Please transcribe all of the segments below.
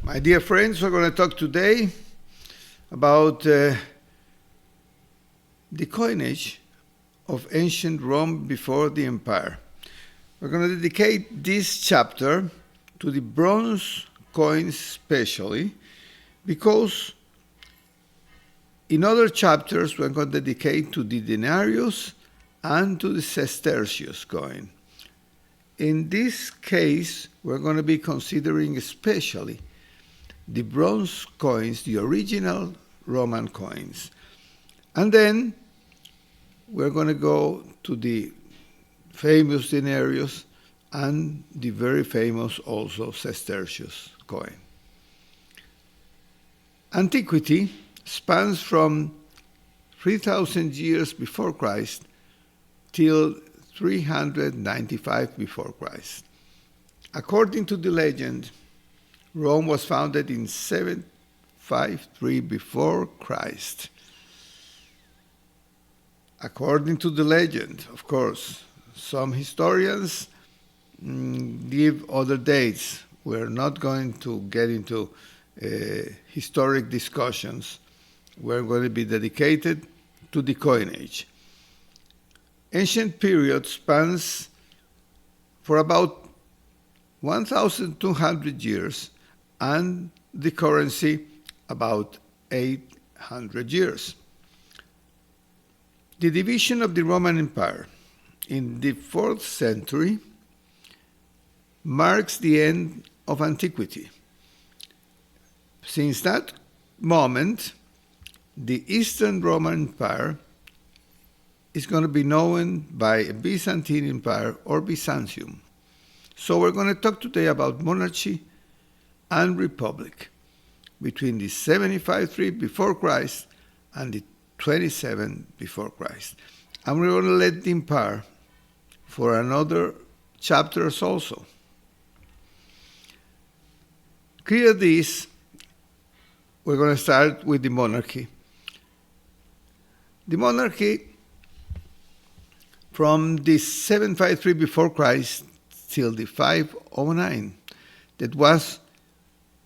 My dear friends, we're going to talk today about the coinage of ancient Rome before the empire. We're going to dedicate this chapter to the bronze coins especially because in other chapters we're going to dedicate to the denarius and to the sestertius coin. In this case, we're going to be considering especially the bronze coins, the original Roman coins. And then we're going to go to the famous denarius and the very famous also sestertius coin. Antiquity spans from 3,000 years before Christ till 395 before Christ. According to the legend, Rome was founded in 753 before Christ. According to the legend, of course, some historians give other dates. We're not going to get into historic discussions. We're going to be dedicated to the coinage. Ancient period spans for about 1,200 years and the currency about 800 years. The division of the Roman Empire in the 4th century marks the end of antiquity. Since that moment, the Eastern Roman Empire is going to be known by Byzantine Empire or Byzantium. So we're going to talk today about monarchy and republic between the 75 before Christ and the 27 before Christ. And we're going to let the empire for another chapters also. Clear this, we're going to start with the monarchy. The monarchy from the 753 before Christ till the 509, that was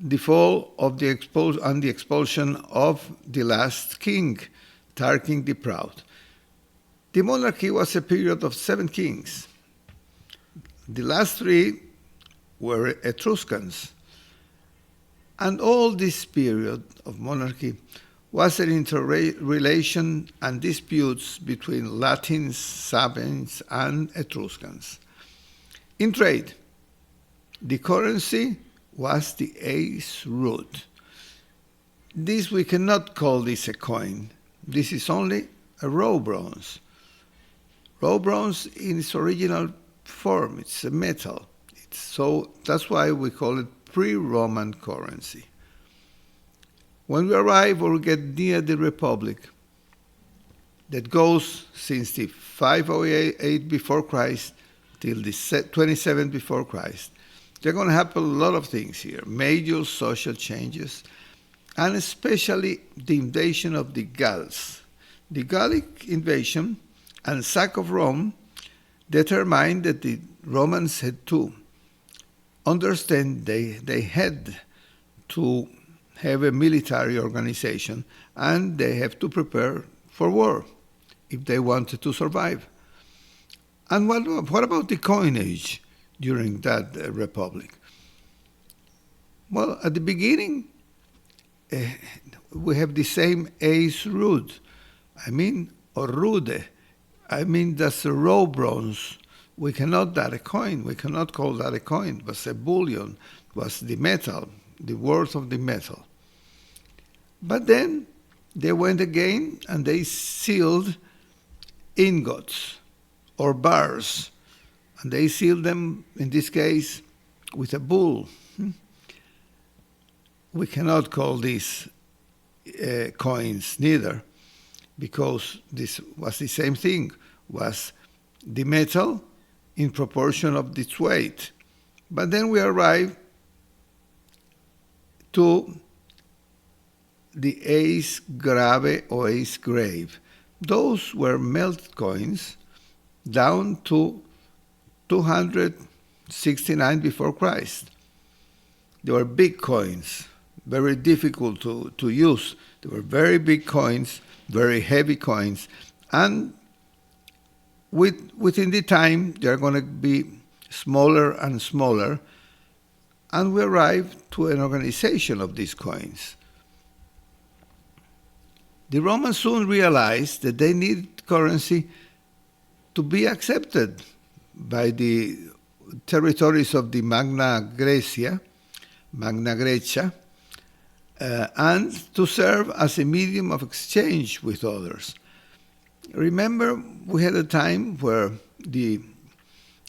the fall of the expulsion of the last king, Tarquin the Proud. The monarchy was a period of 7 kings. The last 3 were Etruscans. And all this period of monarchy was an interrelation and disputes between Latins, Sabines, and Etruscans. In trade, the currency was the ace root. This we cannot call this a coin. This is only a raw bronze. Raw bronze in its original form, it's a metal. So that's why we call it pre-Roman currency. When we arrive or get near the Republic, that goes since the 508 before Christ till the 27 before Christ, there are going to happen a lot of things here, major social changes, and especially the invasion of the Gauls. The Gallic invasion and sack of Rome determined that the Romans had to understand they had to have a military organization and they have to prepare for war if they wanted to survive. And what about the coinage during that republic? Well, at the beginning, we have the same ace root. Or rude. That's a raw bronze. We cannot that a coin. We cannot call that a coin. It was a bullion. It was the metal, the worth of the metal. But then they went again and they sealed ingots or bars. And they sealed them, in this case, with a bull. We cannot call these coins neither, because this was the same thing, was the metal in proportion of its weight. But then we arrive to the ace grave or ace grave. Those were melt coins down to 269 before Christ. They were big coins, very difficult to use. They were very big coins, very heavy coins, and within the time they're going to be smaller and smaller, and we arrived to an organization of these coins. The Romans soon realized that they needed currency to be accepted by the territories of the Magna Graecia, and to serve as a medium of exchange with others. Remember, we had a time where the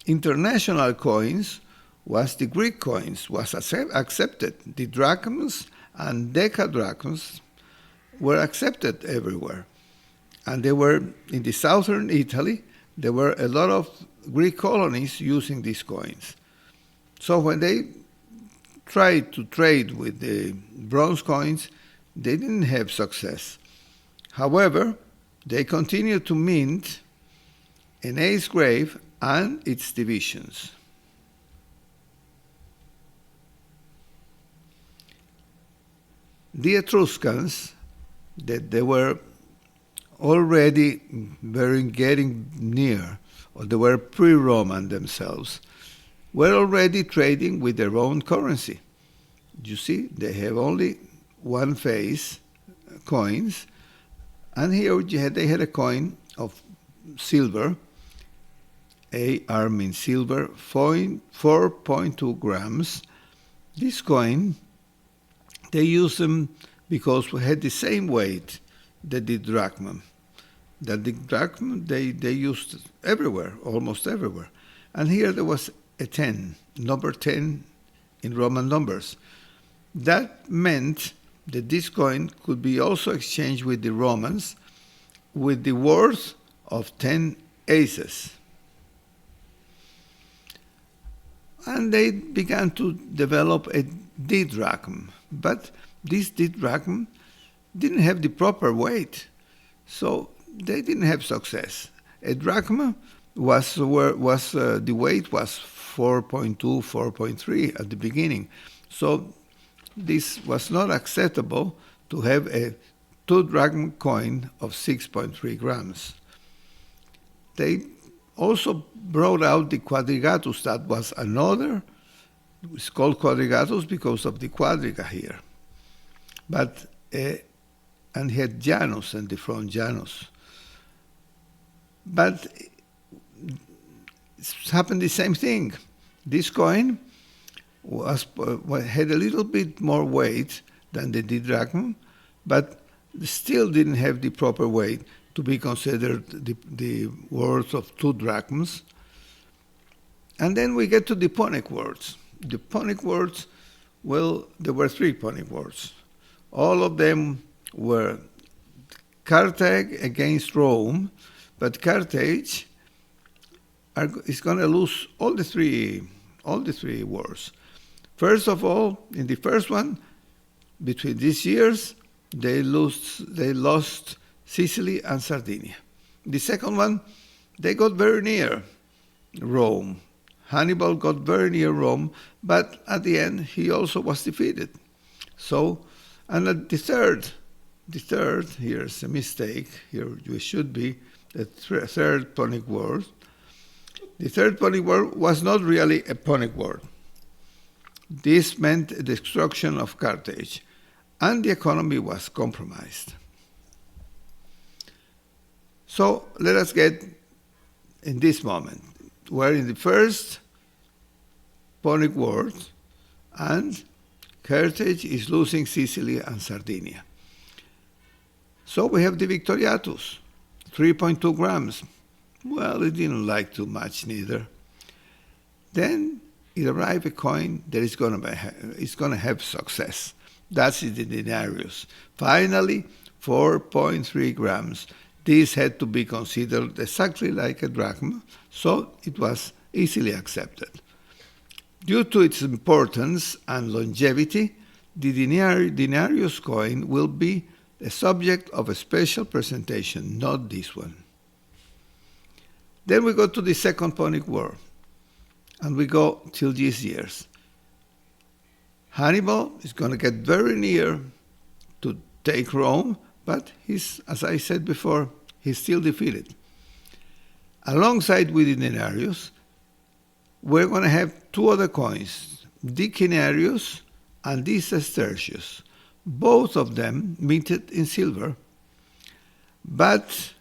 international coins was the Greek coins, was accepted. The drachms and decadrachms were accepted everywhere. And they were in the southern Italy, there were a lot of Greek colonies using these coins. So when they tried to trade with the bronze coins, they didn't have success. However, they continued to mint an ace grave and its divisions. The Etruscans, that they were already getting near, or they were pre-Roman themselves, were already trading with their own currency. You see, they have only one face, coins, and here they had a coin of silver, AR means silver, 4.2 grams. This coin, they used them because we had the same weight that the drachma. That the drachma they used everywhere, almost everywhere. And here there was a 10, number 10 in Roman numbers. That meant that this coin could be also exchanged with the Romans with the worth of 10 aces. And they began to develop a didrachm, but this didrachm didn't have the proper weight, so they didn't have success. A drachma was the weight was 4.2, 4.3 at the beginning, so this was not acceptable to have a 2-drachm coin of 6.3 grams. They also brought out the quadrigatus. That was another. It's called quadrigatus because of the quadriga here. But and had Janus in the front, Janus. But it happened the same thing. This coin had a little bit more weight than the didrachm, but still didn't have the proper weight to be considered the worth of 2 drachms. And then we get to the Punic Wars. The Punic Wars, well, there were 3 Punic Wars. All of them were Carthage against Rome, but Carthage is going to lose all the three wars. First of all, in the first one, between these years, they lost Sicily and Sardinia. The second one, they got very near Rome. Hannibal got very near Rome, but at the end, he also was defeated. So, and at the third, here's a mistake, here we should be, the third Punic War. The third Punic War was not really a Punic War. This meant the destruction of Carthage, and the economy was compromised. So let us get in this moment. We're in the first Punic War, and Carthage is losing Sicily and Sardinia. So we have the Victoriatus, 3.2 grams. Well, it didn't like too much neither. Then it arrived a coin that is going to have success. That's the denarius. Finally, 4.3 grams. This had to be considered exactly like a drachma, so it was easily accepted. Due to its importance and longevity, the denarius coin will be the subject of a special presentation, not this one. Then we go to the Second Punic War, and we go till these years. Hannibal is going to get very near to take Rome, but he's, as I said before, he's still defeated. Alongside with the denarius, we're going to have two other coins, the quinarius and the sestertius, both of them minted in silver, but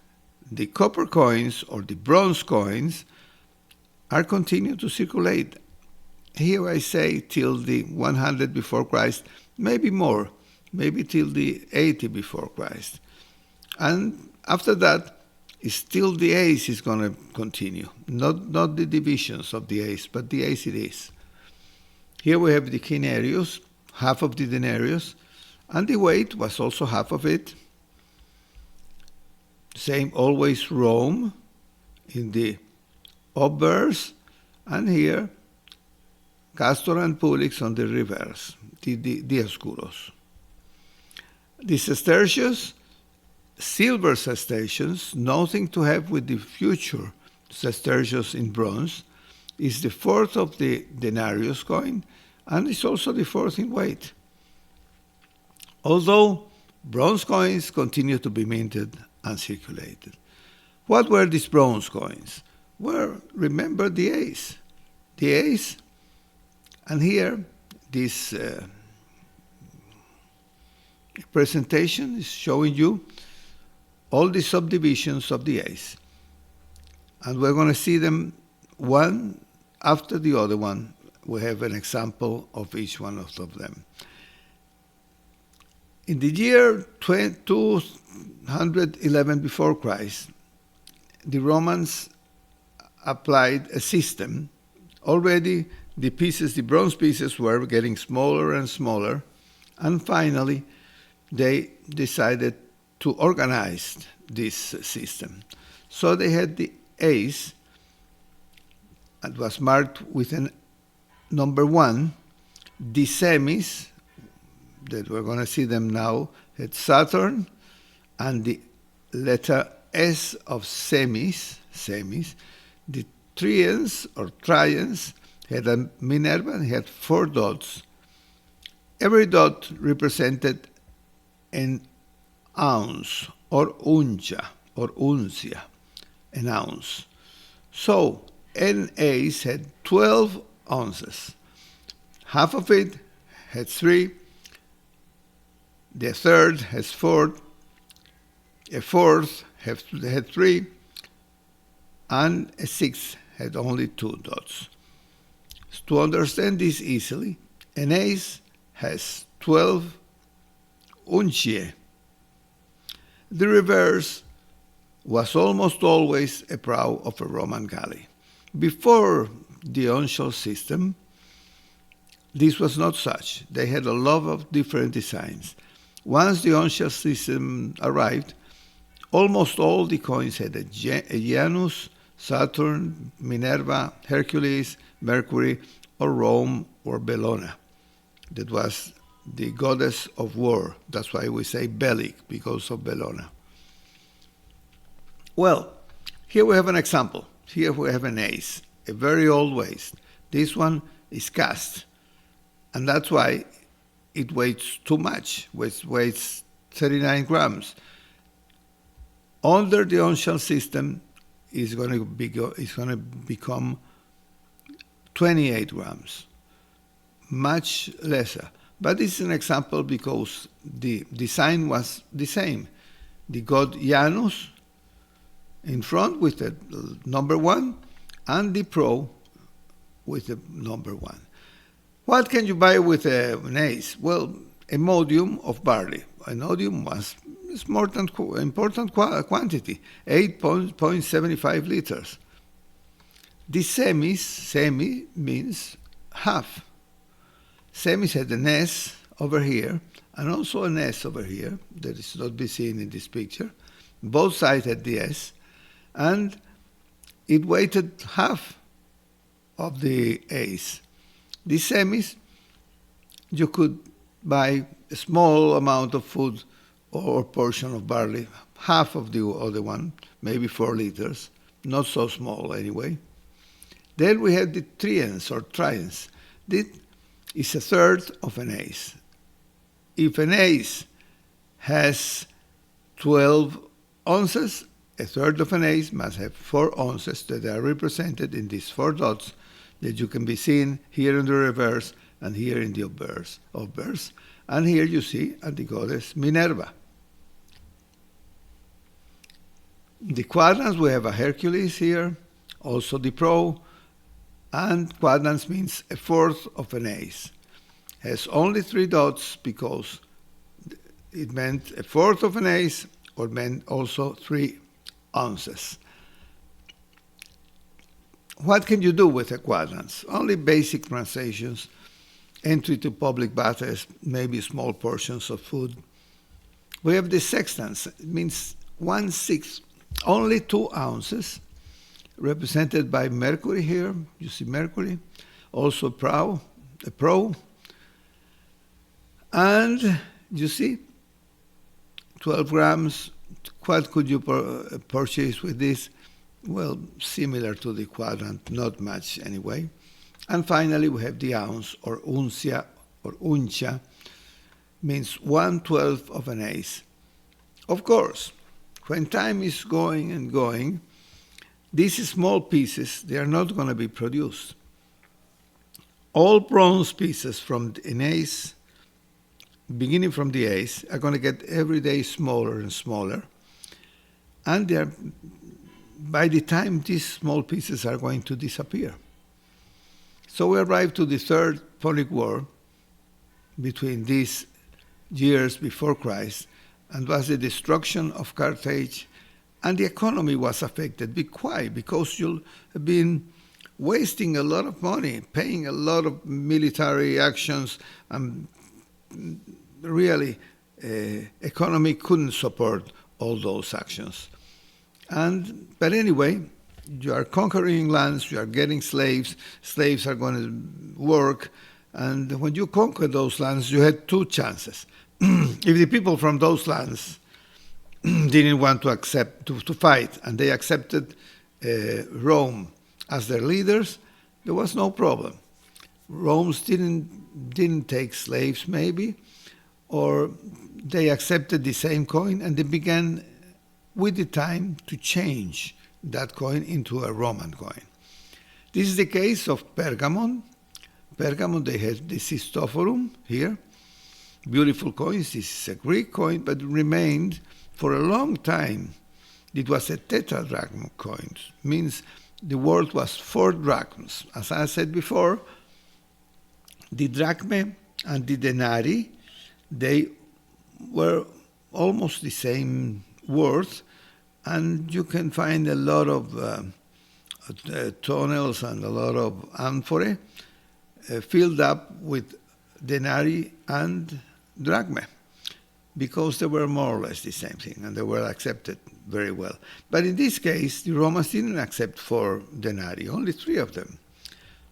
the copper coins or the bronze coins are continuing to circulate. Here I say till the 100 before Christ, maybe more, maybe till the 80 before Christ. And after that, still the ace is going to continue, not the divisions of the ace, but the ace it is. Here we have the quinarius, half of the denarius, and the weight was also half of it. Same, always Rome in the obverse, and here Castor and Pulix on the reverse, the Dioscuros. The sestertius, silver sestertius, nothing to have with the future sestertius in bronze, is the fourth of the denarius coin, and is also the fourth in weight. Although bronze coins continue to be minted and circulated. What were these bronze coins? Well, remember the ace. The ace, and here this presentation is showing you all the subdivisions of the ace. And we're going to see them one after the other one. We have an example of each one of them. In the year 211 before Christ, the Romans applied a system. Already the pieces, the bronze pieces, were getting smaller and smaller, and finally they decided to organize this system. So they had the ace, it was marked with a number 1, the semis, that we're going to see them now, had Saturn, and the letter S of semis, the trians or trians had a Minerva and had 4 dots. Every dot represented an ounce or uncia, an ounce. So an ace had 12 ounces. Half of it had 3, the third has 4, a fourth had 3, and a sixth had only 2 dots. To understand this easily, an ace has 12 uncie. The reverse was almost always a prow of a Roman galley. Before the uncial system, this was not such. They had a lot of different designs. Once the uncial system arrived, almost all the coins had a Janus, Saturn, Minerva, Hercules, Mercury, or Rome, or Bellona. That was the goddess of war. That's why we say Bellic, because of Bellona. Well, here we have an example. Here we have an ace, a very old waist. This one is cast, and that's why it weighs too much. It weighs 39 grams. Under the uncial system, it's going to become 28 grams, much lesser. But this is an example because the design was the same. The god Janus in front with the number 1, and the pro with the number 1. What can you buy with an ace? Well, a modium of barley. An modium was more than important quantity, 8.75 liters. The semi means half. Semis had an S over here and also an S over here that is not be seen in this picture. Both sides had the S, and it weighted half of the ace. The semis, you could buy a small amount of food or portion of barley, half of the other one, maybe 4 liters, not so small anyway. Then we have the trians or trians. is a third of an ace. If an ace has 12 ounces, a third of an ace must have 4 ounces that are represented in these 4 dots that you can be seen here in the reverse and here in the obverse. And here you see the goddess Minerva. The quadrants, we have a Hercules here, also the pro, and quadrants means a fourth of an ace. Has only 3 dots because it meant a fourth of an ace, or meant also 3 ounces. What can you do with the quadrants? Only basic translations, entry to public baths, maybe small portions of food. We have the sextants. It means 1/6, only 2 ounces, represented by Mercury here. You see Mercury, also a pro. And you see, 12 grams. What could you purchase with this? Well, similar to the quadrant, not much anyway. And finally, we have the ounce, or uncia, or uncia, means 1/12 of an ace. Of course, when time is going and going, these small pieces, they are not going to be produced. All bronze pieces from an ace, beginning from the ace, are going to get every day smaller and smaller. And they are, by the time these small pieces are going to disappear. So we arrive to the Third Punic War between these years before Christ, and was the destruction of Carthage, and the economy was affected. Why? Because you'll have been wasting a lot of money, paying a lot of military actions, and really economy couldn't support all those actions. But anyway, you are conquering lands, you are getting slaves, slaves are going to work, and when you conquer those lands, you had 2 chances. If the people from those lands didn't want to accept, to fight, and they accepted Rome as their leaders, there was no problem. Rome didn't take slaves maybe, or they accepted the same coin, and they began with the time to change that coin into a Roman coin. This is the case of Pergamon. Pergamon, they had the Sistophorum here. Beautiful coins. This is a Greek coin, but it remained for a long time. It was a tetradrachm coin. Means the worth was 4 drachms. As I said before, the drachme and the denarii, they were almost the same worth, and you can find a lot of tunnels and a lot of amphorae filled up with denarii and drachmae, because they were more or less the same thing, and they were accepted very well. But in this case, the Romans didn't accept 4 denarii, only 3 of them.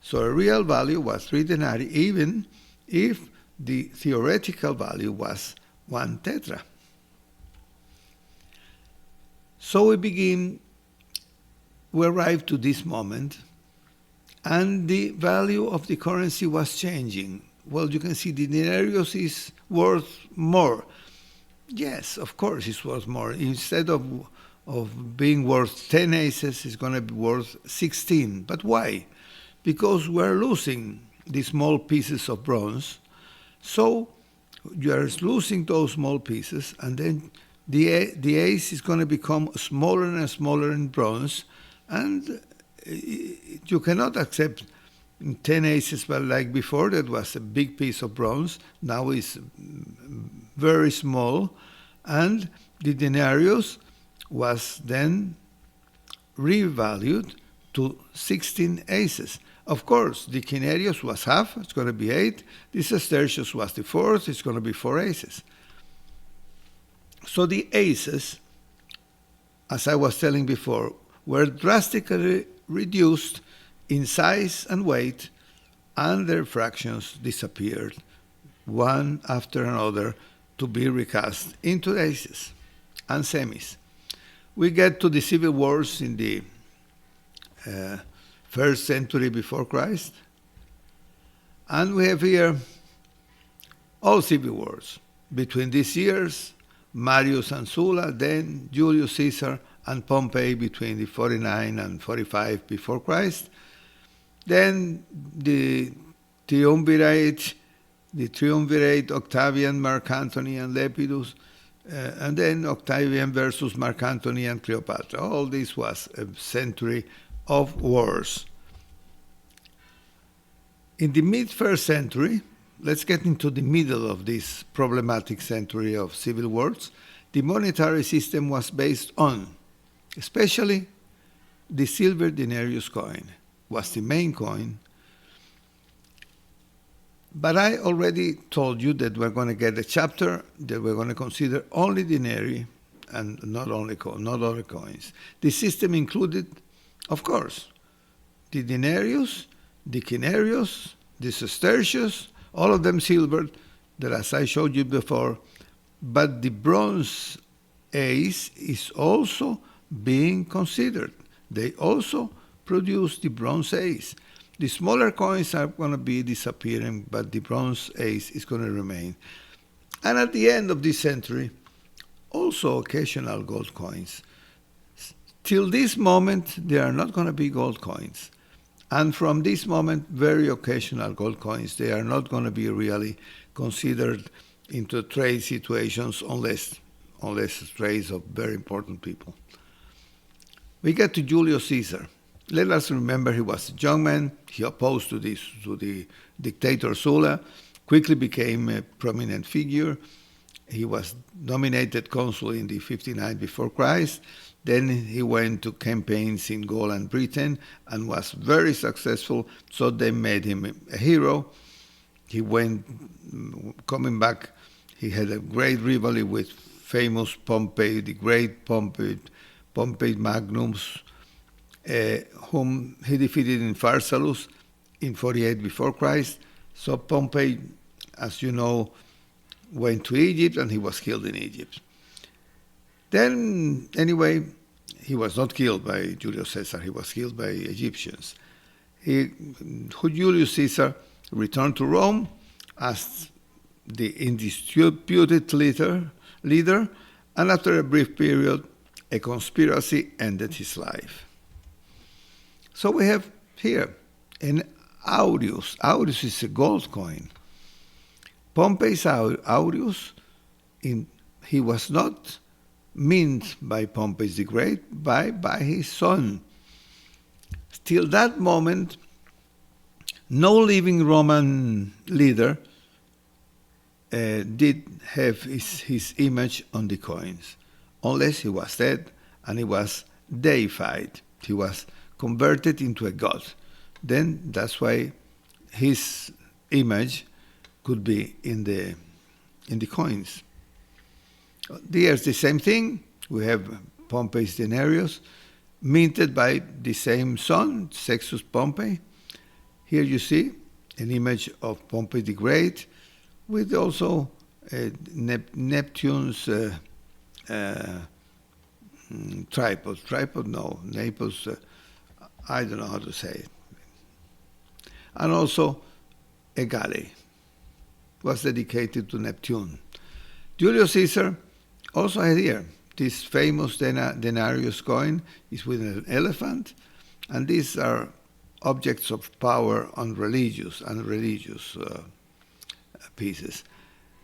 So a real value was 3 denarii, even if the theoretical value was 1 tetra. So we arrived to this moment, and the value of the currency was changing. Well, you can see the denarius is worth more. Yes, of course it's worth more. Instead of being worth 10 aces, it's going to be worth 16. But why? Because we're losing the small pieces of bronze. So you are losing those small pieces, and then the ace is going to become smaller and smaller in bronze, and you cannot accept 10 aces, but like before, that was a big piece of bronze. Now it's very small, and the denarius was then revalued to 16 aces. Of course, the quinarius was half, it's going to be 8. The sestertius was the fourth, it's going to be 4 aces. So the aces, as I was telling before, were drastically reduced in size and weight, and their fractions disappeared one after another to be recast into aces and semis. We get to the civil wars in the 1st century before Christ, And we have here all civil wars. Between these years, Marius and Sulla, then Julius Caesar and Pompey between the 49 and 45 before Christ. Then the triumvirate, Octavian, Mark Antony, and Lepidus, and then Octavian versus Mark Antony and Cleopatra. All this was a century of wars. In the mid-first century, let's get into the middle of this problematic century of civil wars. The monetary system was based on, especially the silver denarius coin, was the main coin. But I already told you that we're going to get a chapter that we're going to consider only denarii and not other coins. The system included, of course, the denarius, the quinarius, the sestertius, all of them silver, that as I showed you before, but the bronze ace is also being considered. They also produce the bronze ace. The smaller coins are going to be disappearing, but the bronze ace is going to remain. And at the end of this century, also occasional gold coins. Till this moment, there are not going to be gold coins. And from this moment, very occasional gold coins. They are not going to be really considered into trade situations unless trades of very important people. We get to Julius Caesar. Let us remember he was a young man. He opposed to the dictator Sulla, quickly became a prominent figure. He was nominated consul in the 59 before Christ. Then he went to campaigns in Gaul and Britain and was very successful, so they made him a hero. He went, coming back, he had a great rivalry with famous Pompey, the great Pompey Magnus, whom he defeated in Pharsalus in 48 before Christ. So Pompey, as you know, went to Egypt and he was killed in Egypt. Then, anyway, he was not killed by Julius Caesar, he was killed by Egyptians. Julius Caesar returned to Rome as the undisputed leader, and after a brief period, a conspiracy ended his life. So we have here an aureus. Aureus is a gold coin. Pompey's aureus, he was not minted by Pompey the Great, by his son. Till that moment, no living Roman leader did have his image on the coins, unless he was dead and he was deified. He was converted into a god. Then that's why his image could be in the coins. Here's the same thing. We have Pompey's denarius, minted by the same son, Sextus Pompey. Here you see an image of Pompey the Great, with also Neptune's tripod, no, Naples, I don't know how to say it. And also a galley was dedicated to Neptune. Julius Caesar also had here this famous denarius coin is with an elephant, and these are objects of power and religious pieces.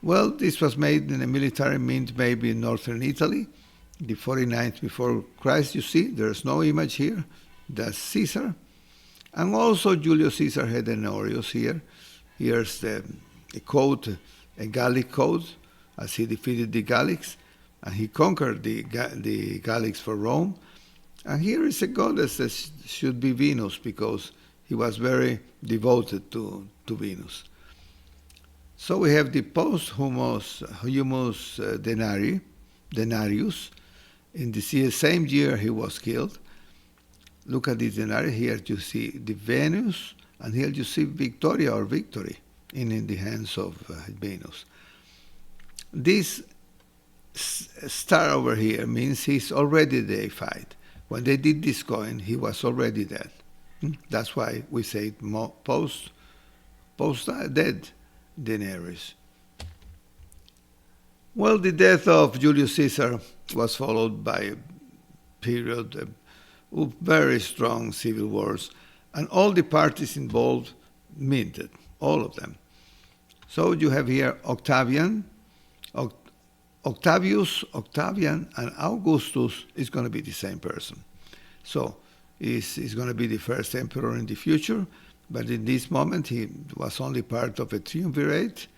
Well, this was made in a military mint maybe in northern Italy, the 49th before Christ. You see, there's no image here. That's Caesar. And also Julius Caesar had an aureus here. Here's a coat, a Gallic coat, as he defeated the Gallics, and he conquered the Gallics for Rome. And here is a goddess that should be Venus, because he was very devoted to Venus. So we have the posthumous denarius. In the same year he was killed. Look at the denarius. Here you see the Venus, and here you see Victoria or victory in the hands of Venus. This star over here means he's already deified. When they did this coin, he was already dead. That's why we say post-dead denaries. Well, the death of Julius Caesar was followed by a period of very strong civil wars, and all the parties involved minted, all of them. So you have here Octavian, Octavius, Octavian, and Augustus is going to be the same person. So he's going to be the first emperor in the future, but in this moment he was only part of a triumvirate.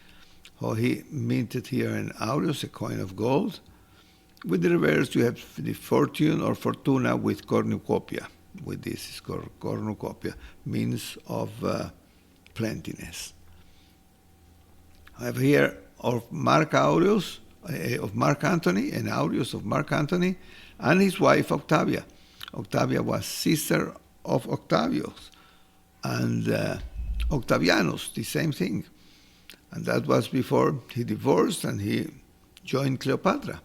So he minted here in aureus, a coin of gold. With the reverse, you have the fortune or fortuna with cornucopia. With this is cornucopia, means of plentiness. I have here of Mark Aurelius, of Mark Antony, and Aureus of Mark Antony, and his wife Octavia. Octavia was sister of Octavius, and Octavianus, the same thing. And that was before he divorced and he joined Cleopatra.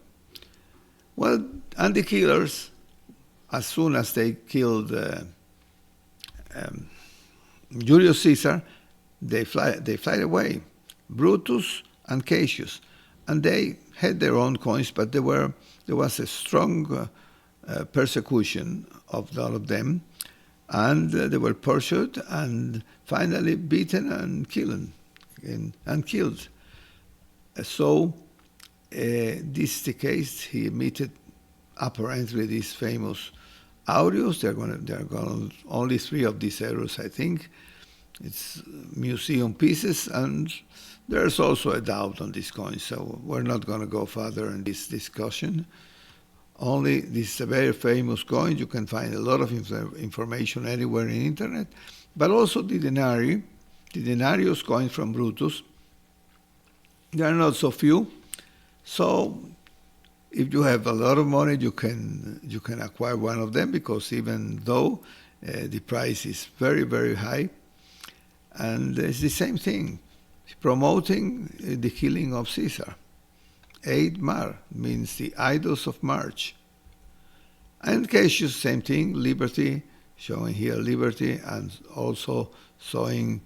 Well, and the killers, as soon as they killed Julius Caesar, they fly away, Brutus and Cassius, and they had their own coins, but there was a strong persecution of all of them, and they were pursued and finally beaten and killed. So this is the case. He meted apparently this famous Aureus. There are only 3 of these heroes, I think. It's museum pieces, and there's also a doubt on this coin, so we're not going to go further in this discussion. Only this is a very famous coin. You can find a lot of information anywhere in the internet, but also the denarii, the denarius coin from Brutus. There are not so few, so if you have a lot of money, you can acquire one of them, because even though the price is very, very high, and it's the same thing, promoting the killing of Caesar. 8 Mar means the idols of March. And Cassius, same thing, liberty, showing here liberty, and also showing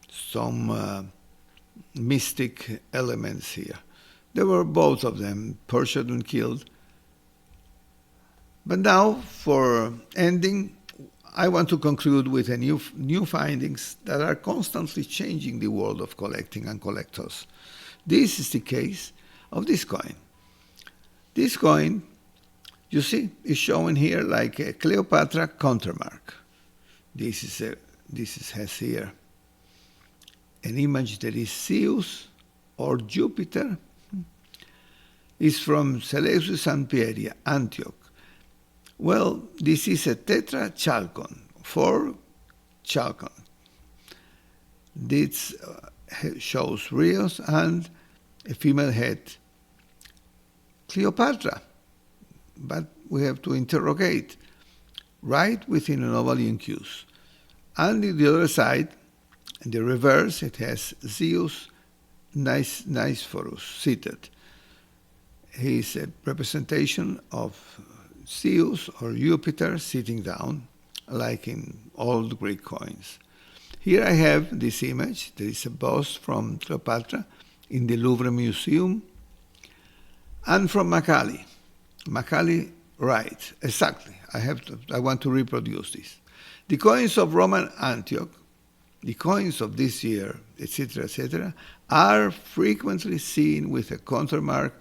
some mystic elements here. There were both of them pursued and killed. But now, for ending, I want to conclude with a new findings that are constantly changing the world of collecting and collectors. This is the case of this coin. This coin, you see, is shown here like a Cleopatra countermark. This has here an image that is Zeus or Jupiter. It's from Seleucus and Pieria, Antioch. Well, this is a tetrachalcon, 4 chalcon. This shows Rios and a female head, Cleopatra. But we have to interrogate right within an oval incus. And on the other side, in the reverse, it has Zeus Nicephorus seated. He is a representation of Zeus or Jupiter sitting down, like in old Greek coins. Here I have this image. There is a bust from Cleopatra in the Louvre Museum, and from Macaulay. Macaulay writes, exactly, I want to reproduce this. The coins of Roman Antioch, the coins of this year, etc., are frequently seen with a countermark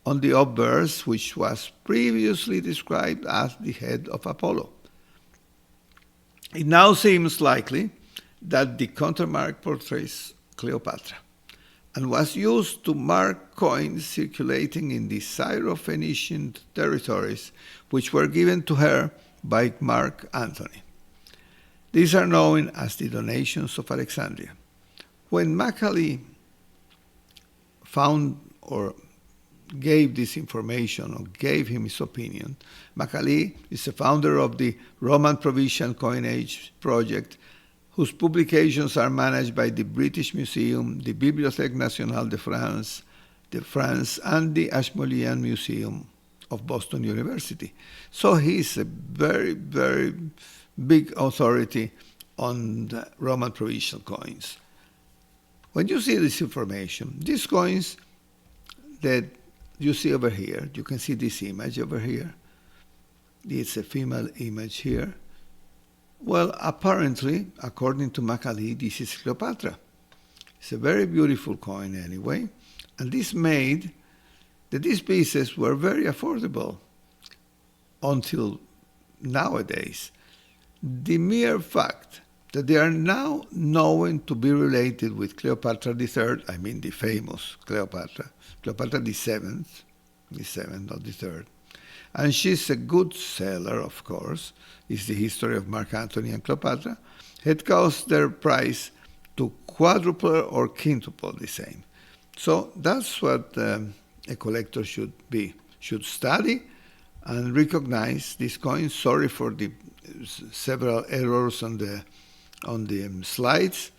on the obverse, which was previously described as the head of Apollo. It now seems likely that the countermark portrays Cleopatra and was used to mark coins circulating in the Syro-Phoenician territories, which were given to her by Mark Antony. These are known as the donations of Alexandria. When Macaulay found or gave this information or gave him his opinion, Macaulay is the founder of the Roman Provincial Coinage Project, whose publications are managed by the British Museum, the Bibliothèque Nationale de France, and the Ashmolean Museum of Boston University. So he's a very, very big authority on the Roman provincial coins. When you see this information, these coins that you see over here, you can see this image over here. It's a female image here. Well, apparently, according to Macaulay, this is Cleopatra. It's a very beautiful coin anyway, and this made that these pieces were very affordable until nowadays. The mere fact that they are now known to be related with Cleopatra III, I mean the famous Cleopatra the seventh, not the third, and she's a good seller, of course, is the history of Mark Antony and Cleopatra, had caused their price to quadruple or quintuple the same. So that's what a collector should study and recognize these coins. Sorry for the several errors on the slides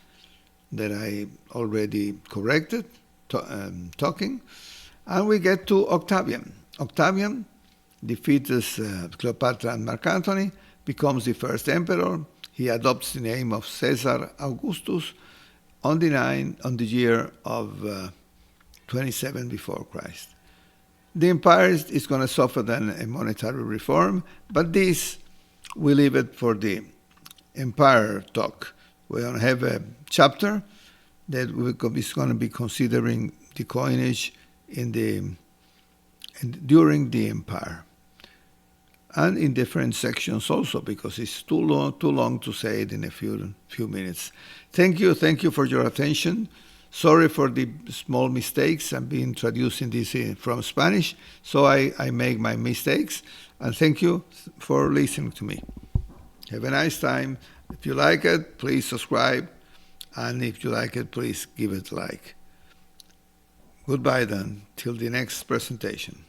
that I already corrected talking. And we get to Octavian. Octavian defeats Cleopatra and Mark Antony, becomes the first emperor. He adopts the name of Caesar Augustus on the year of 27 before Christ. The empire is going to suffer then a monetary reform, but this we leave it for the empire talk. We're going to have a chapter that is going to be considering the coinage during the empire, and in different sections also, because it's too long to say it in a few minutes. Thank you for your attention. Sorry for the small mistakes. I've been introducing this from Spanish, so I make my mistakes. And thank you for listening to me. Have a nice time. If you like it, please subscribe. And if you like it, please give it a like. Goodbye then, till the next presentation.